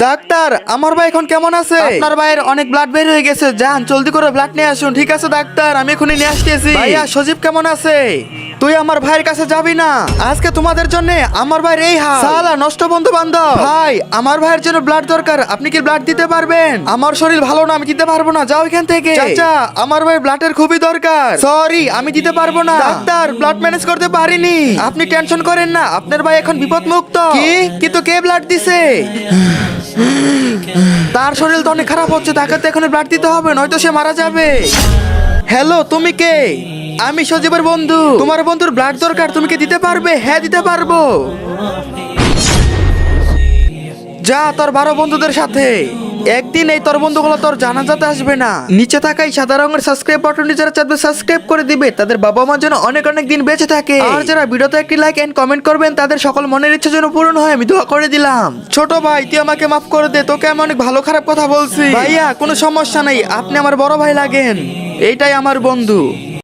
Doctor, আমার ভাই এখন কেমন আছে? আপনার ভাইয়ের অনেক ব্লাড বের হয়ে গেছে, যান জলদি করে ব্লাড নিয়ে আসুন। ঠিক আছে ডাক্তার, আমি এখনই নিয়ে আসতেছি। ভাইয়া সজীব কেমন আছে? তুই আমার ভাইয়ের কাছে যাবি না, আজকে তোমাদের জন্য আমার ভাইয়ের এই হাল। শালা নষ্ট বন্ধু বান্ধব। ভাই, আমার ভাইয়ের জন্য ব্লাড দরকার, আপনি কি ব্লাড দিতে পারবেন? আমার শরীর ভালো না, আমি দিতে পারবো না, যাও এখান থেকে। চাচা, আমার ভাই ব্লাডের খুবই দরকার। সরি, আমি দিতে পারবো না। ডাক্তার, ব্লাড ম্যানেজ করতে পারিনি। আপনি টেনশন করেন না, আপনার ভাই এখন বিপদ মুক্ত। কি? কিন্তু কে ব্লাড দিছে? তার শরীর তো অনেক খারাপ হচ্ছে, তাকে তো এখন ব্লাড দিতে হবে, নয়তো সে মারা যাবে। হ্যালো, তুমি কে? আমি সজীবের বন্ধু। তোমার বন্ধুর ব্লাড দরকার, তুমি কি দিতে পারবে? হ্যাঁ, দিতে পারবো। যা তোর 12 বন্ধুদের সাথে। একদিন এই তোর বন্ধুগুলো তোর জানাজাতে আসবে না। নিচে থাকা এই সাদা রঙের সাবস্ক্রাইব বাটনটি যারা চাপবে সাবস্ক্রাইব করে দিবে, তাদের বাবা মার জন্য অনেক অনেক দিন বেঁচে থাকে। আর যারা ভিডিওতে একটি লাইক এন্ড কমেন্ট করবেন, তাদের সকল মনের ইচ্ছা যেন পূরণ হয়, আমি দোয়া করে দিলাম। ছোট ভাই, তুই আমাকে মাফ করে দে, তোকে আমি অনেক ভালো খারাপ কথা বলছি। ভাইয়া কোনো সমস্যা নাই, আপনি আমার বড় ভাই লাগেন, এইটাই আমার বন্ধু।